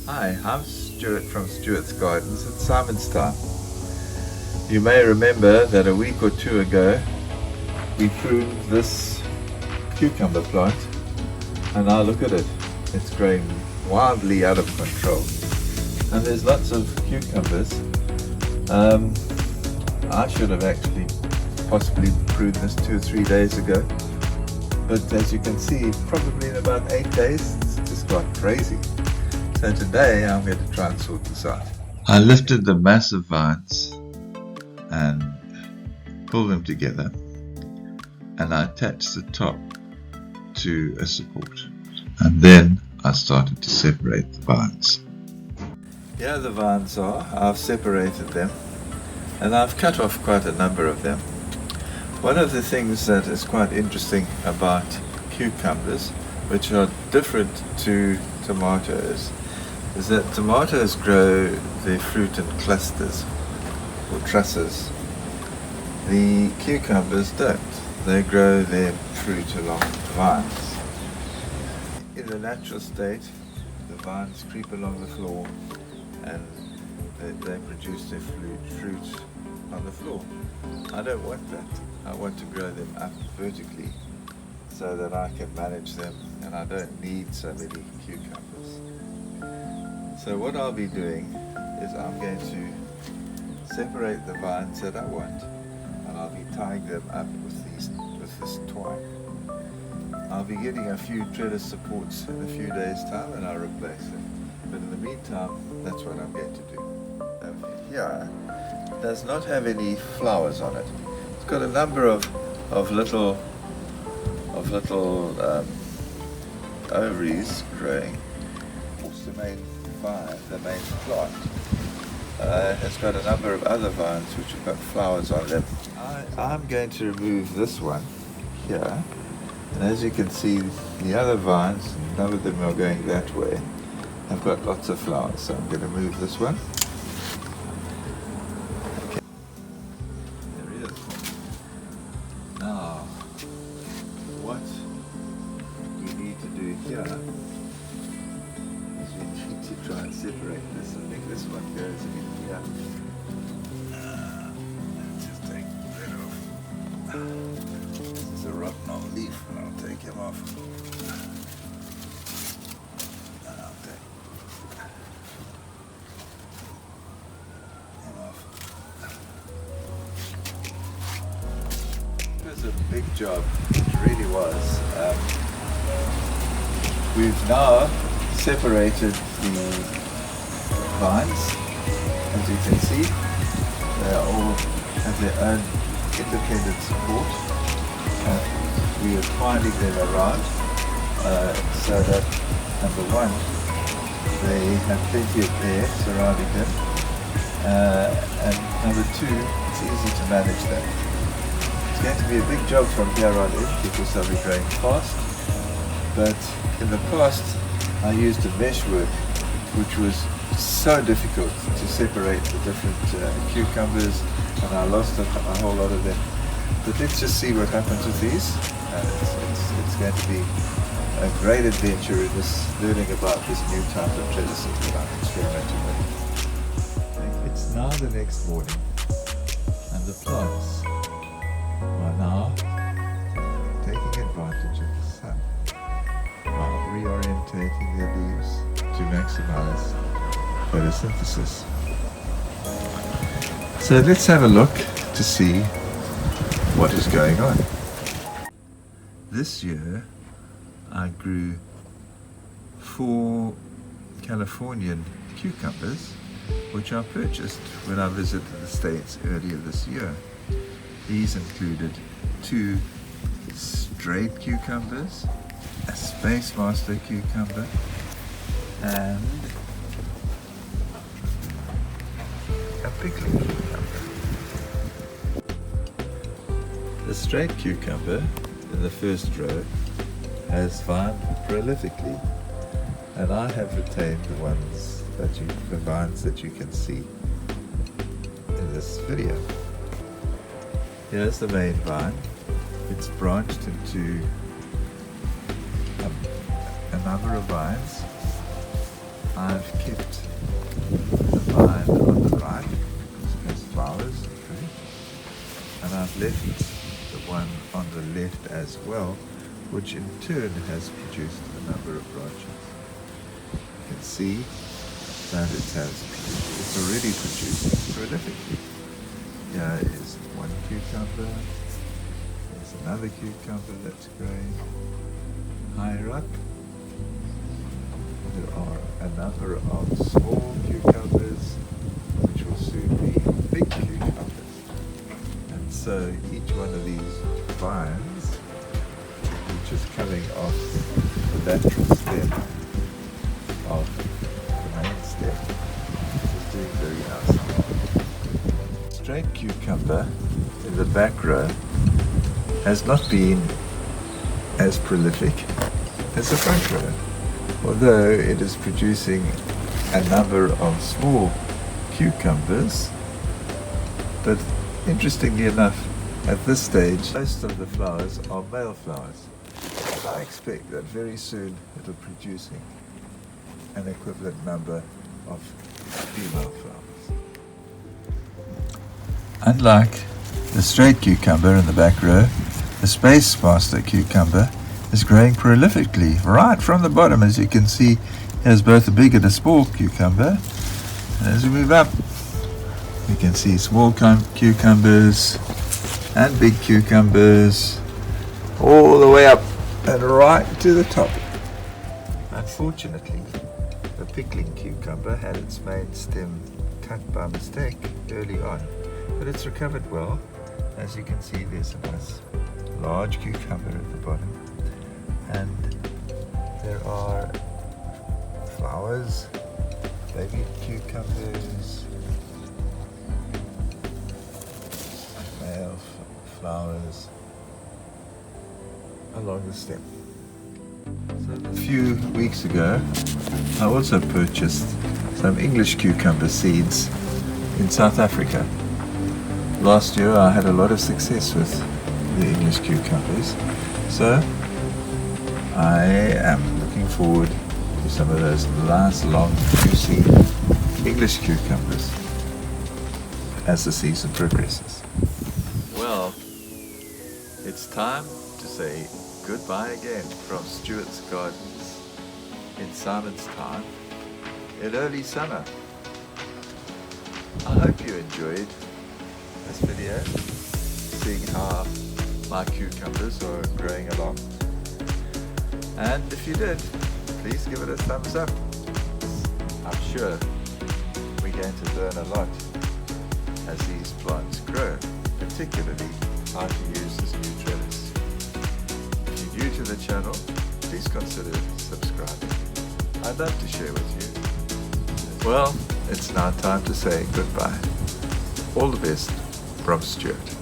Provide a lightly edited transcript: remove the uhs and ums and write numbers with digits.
Hi, I'm Stuart from Stuart's Gardens at Simonstown. You may remember that a week or two ago we pruned this cucumber plant, and now look at it. It's growing wildly out of control. And there's lots of cucumbers. I should have actually possibly pruned this 2 or 3 days ago. But as you can see, probably in about 8 days, it's just got crazy. So today I'm going to try and sort this out. I lifted the massive vines and pulled them together, and I attached the top to a support, and then I started to separate the vines. Here the vines are. I've separated them and I've cut off quite a number of them. One of the things that is quite interesting about cucumbers, which are different to tomatoes, is that tomatoes grow their fruit in clusters or trusses. The cucumbers don't. They grow their fruit along vines. In the natural state, the vines creep along the floor and they produce their fruit on the floor. I don't want that. I want to grow them up vertically so that I can manage them and I don't need so many cucumbers. So what I'll be doing is I'm going to separate the vines that I want, and I'll be tying them up with this twine. I'll be getting a few trellis supports in a few days' time and I'll replace them. But in the meantime, that's what I'm going to do. Here does not have any flowers on it. It's got a number of little ovaries growing. It's the main vine, the main plant. It's got a number of other vines which have got flowers on them. I'm going to remove this one here, and as you can see, the other vines, none of them are going that way, have got lots of flowers, so I'm going to move this one. Okay. There he is. Now, what we need to do here is we need to try and separate this. I think this one goes in here. Let's just take that off. This is a rotten old leaf, and I'll take him off. And I'll take him off. It was a big job. It really was. We've now separated the vines. As you can see, they all have their own independent support. We are twining them around so that, number one, they have plenty of air surrounding them, and number two, it's easy to manage them. It's going to be a big job from here on in because they'll be growing fast, but in the past I used a meshwork which was so difficult to separate the different cucumbers, and I lost a whole lot of them. But let's just see what happens with these. It's going to be a great adventure in this learning about this new type of trellising that I'm experimenting with. It's now the next morning, and the plants are now taking advantage of the sun while reorientating their leaves to maximize photosynthesis. So let's have a look to see what is going on. This year I grew 4 Californian cucumbers which I purchased when I visited the States earlier this year. These included 2 straight cucumbers, a Space Master cucumber, and a pickling cucumber. The straight cucumber in the first row has vined prolifically, and I have retained the vines that you can see in this video. Here's the main vine. It's branched into a number of vines. I've kept left the one on the left as well, which in turn has produced a number of branches. You can see that it's already producing prolifically. Here is one cucumber. There's another cucumber that's growing higher up. There are a number of small cucumbers, which will soon be big cucumbers. And so each one of these vines is just coming off the lateral stem of the main stem, which is doing very nicely. Straight cucumber in the back row has not been as prolific as the front row, although it is producing a number of small cucumbers. But interestingly enough, at this stage, most of the flowers are male flowers. I expect that very soon it'll be producing an equivalent number of female flowers. Unlike the straight cucumber in the back row, the space master cucumber is growing prolifically right from the bottom. As you can see, there's both a big and a small cucumber. And as we move up, we can see small cucumbers and big cucumbers all the way up and right to the top. Unfortunately, the pickling cucumber had its main stem cut by mistake early on, but it's recovered well. As you can see, there's a nice large cucumber at the bottom, and there are flowers, baby cucumbers, male flowers along the stem. So a few weeks ago, I also purchased some English cucumber seeds in South Africa. Last year I had a lot of success with the English cucumbers, so I am looking forward to some of those nice long juicy English cucumbers as the season progresses. Well, it's time to say goodbye again from Stuart's Gardens in Simon's Town in early summer. I hope you enjoyed this video, seeing how my cucumbers are growing along. And if you did, please give it a thumbs up. I'm sure we're going to learn a lot as these plants grow, particularly how to use this new trellis. If you're new to the channel, please consider subscribing. I'd love to share with you. Well, it's now time to say goodbye. All the best from Stuart.